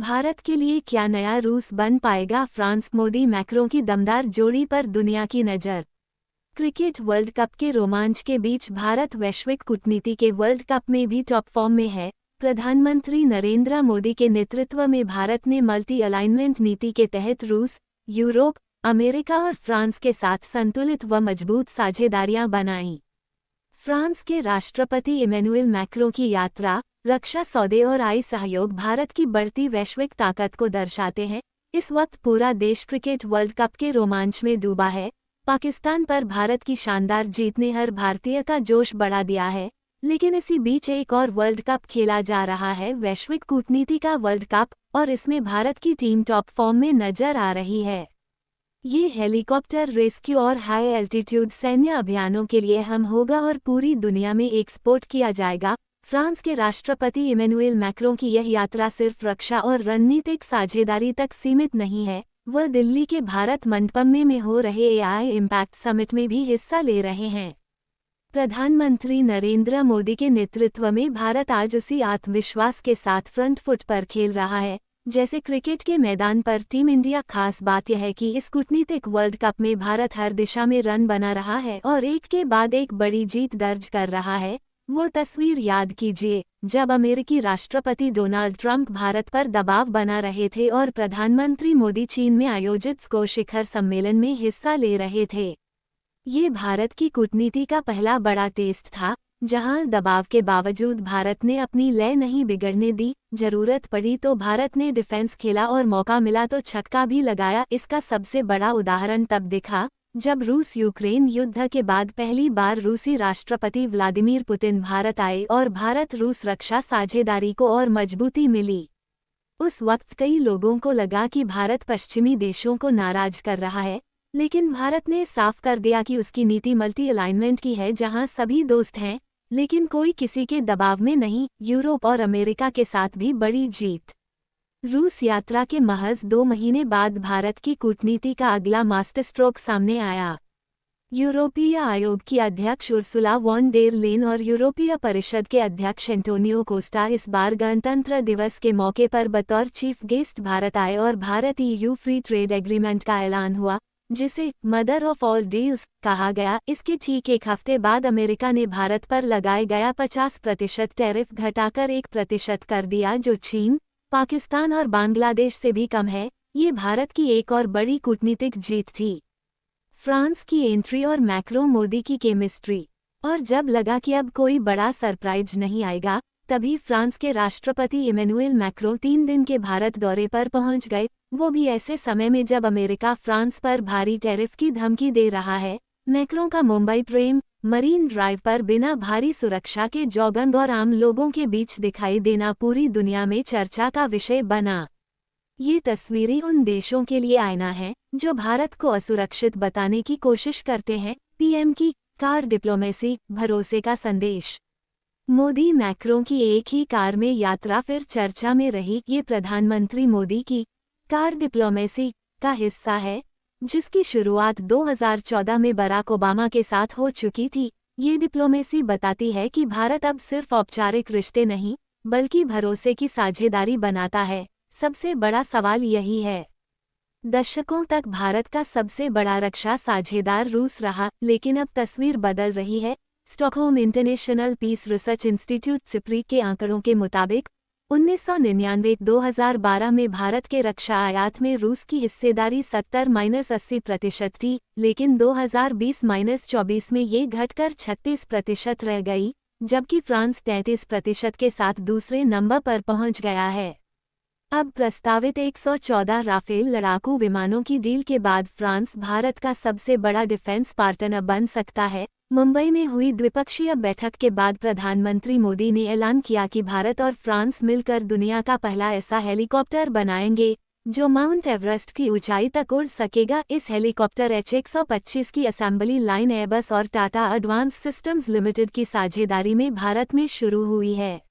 भारत के लिए क्या नया रूस बन पाएगा फ्रांस? मोदी मैक्रों की दमदार जोड़ी पर दुनिया की नज़र। क्रिकेट वर्ल्ड कप के रोमांच के बीच भारत वैश्विक कूटनीति के वर्ल्ड कप में भी टॉप फॉर्म में है। प्रधानमंत्री नरेंद्र मोदी के नेतृत्व में भारत ने मल्टी अलाइनमेंट नीति के तहत रूस, यूरोप, अमेरिका और फ्रांस के साथ संतुलित व मजबूत साझेदारियां बनाईं। फ्रांस के राष्ट्रपति इमैनुएल मैक्रों की यात्रा, रक्षा सौदे और आई सहयोग भारत की बढ़ती वैश्विक ताकत को दर्शाते हैं। इस वक्त पूरा देश क्रिकेट वर्ल्ड कप के रोमांच में डूबा है। पाकिस्तान पर भारत की शानदार जीत ने हर भारतीय का जोश बढ़ा दिया है। लेकिन इसी बीच एक और वर्ल्ड कप खेला जा रहा है, वैश्विक कूटनीति का वर्ल्ड कप, और इसमें भारत की टीम टॉप फॉर्म में नजर आ रही है। ये हेलीकॉप्टर रेस्क्यू और हाई एल्टीट्यूड सैन्य अभियानों के लिए हम होगा और पूरी दुनिया में एक्सपोर्ट किया जाएगा। फ्रांस के राष्ट्रपति इमैनुएल मैक्रों की यह यात्रा सिर्फ रक्षा और रणनीतिक साझेदारी तक सीमित नहीं है, वह दिल्ली के भारत मंडपम में हो रहे एआई इम्पैक्ट समिट में भी हिस्सा ले रहे हैं। प्रधानमंत्री नरेंद्र मोदी के नेतृत्व में भारत आज उसी आत्मविश्वास के साथ फ्रंट फुट पर खेल रहा है जैसे क्रिकेट के मैदान पर टीम इंडिया। खास बात यह है कि इस कूटनीतिक वर्ल्ड कप में भारत हर दिशा में रन बना रहा है और एक के बाद एक बड़ी जीत दर्ज कर रहा है। वो तस्वीर याद कीजिए जब अमेरिकी राष्ट्रपति डोनाल्ड ट्रंप भारत पर दबाव बना रहे थे और प्रधानमंत्री मोदी चीन में आयोजित स्को शिखर सम्मेलन में हिस्सा ले रहे थे। ये भारत की कूटनीति का पहला बड़ा टेस्ट था, जहां दबाव के बावजूद भारत ने अपनी लय नहीं बिगड़ने दी। जरूरत पड़ी तो भारत ने डिफेंस खेला और मौका मिला तो छक्का भी लगाया। इसका सबसे बड़ा उदाहरण तब दिखा जब रूस यूक्रेन युद्ध के बाद पहली बार रूसी राष्ट्रपति व्लादिमीर पुतिन भारत आए और भारत रूस रक्षा साझेदारी को और मजबूती मिली। उस वक्त कई लोगों को लगा कि भारत पश्चिमी देशों को नाराज कर रहा है, लेकिन भारत ने साफ कर दिया कि उसकी नीति मल्टी अलाइनमेंट की है, जहां सभी दोस्त हैं लेकिन कोई किसी के दबाव में नहीं। यूरोप और अमेरिका के साथ भी बड़ी जीत। रूस यात्रा के महज 2 महीने बाद भारत की कूटनीति का अगला मास्टर स्ट्रोक सामने आया। यूरोपीय आयोग की अध्यक्ष उर्सुला वॉन डेर लेन और यूरोपीय परिषद के अध्यक्ष एंटोनियो कोस्टा इस बार गणतंत्र दिवस के मौके पर बतौर चीफ गेस्ट भारत आए और Bharat EU free trade agreement का ऐलान हुआ, जिसे मदर ऑफ ऑल डील्स कहा गया। इसके ठीक एक हफ्ते बाद अमेरिका ने भारत पर लगाए गया 50% टैरिफ घटाकर 1% कर दिया, जो चीन, पाकिस्तान और बांग्लादेश से भी कम है। ये भारत की एक और बड़ी कूटनीतिक जीत थी। फ्रांस की एंट्री और मैक्रों मोदी की केमिस्ट्री। और जब लगा कि अब कोई बड़ा सरप्राइज नहीं आएगा, तभी फ्रांस के राष्ट्रपति इमैनुएल मैक्रों 3 दिन के भारत दौरे पर पहुंच गए, वो भी ऐसे समय में जब अमेरिका फ्रांस पर भारी टैरिफ की धमकी दे रहा है। मैक्रों का मुंबई प्रेम, मरीन ड्राइव पर बिना भारी सुरक्षा के जॉगिंग और आम लोगों के बीच दिखाई देना पूरी दुनिया में चर्चा का विषय बना। ये तस्वीरें उन देशों के लिए आईना है जो भारत को असुरक्षित बताने की कोशिश करते हैं। पीएम की कार डिप्लोमेसी, भरोसे का संदेश। मोदी मैक्रों की एक ही कार में यात्रा फिर चर्चा में रही। ये प्रधानमंत्री मोदी की कार डिप्लोमेसी का हिस्सा है, जिसकी शुरुआत 2014 में बराक ओबामा के साथ हो चुकी थी। ये डिप्लोमेसी बताती है कि भारत अब सिर्फ औपचारिक रिश्ते नहीं, बल्कि भरोसे की साझेदारी बनाता है। सबसे बड़ा सवाल यही है। दशकों तक भारत का सबसे बड़ा रक्षा साझेदार रूस रहा, लेकिन अब तस्वीर बदल रही है। Stockholm International Peace Research Institute SIPRI के आंकड़ों के मुताबिक 1999-2012 में भारत के रक्षा आयात में रूस की हिस्सेदारी 70-80% थी, लेकिन 2020-24 में ये घटकर 36% रह गई, जबकि फ्रांस 33% के साथ दूसरे नंबर पर पहुंच गया है। अब प्रस्तावित 114 राफेल लड़ाकू विमानों की डील के बाद फ्रांस भारत का सबसे बड़ा डिफेंस पार्टनर बन सकता है। मुंबई में हुई द्विपक्षीय बैठक के बाद प्रधानमंत्री मोदी ने ऐलान किया कि भारत और फ्रांस मिलकर दुनिया का पहला ऐसा हेलीकॉप्टर बनाएंगे जो माउंट एवरेस्ट की ऊंचाई तक उड़ सकेगा। इस हेलीकॉप्टर H-125 की असेंबली लाइन एयरबस और टाटा एडवांस सिस्टम्स लिमिटेड की साझेदारी में भारत में शुरू हुई है।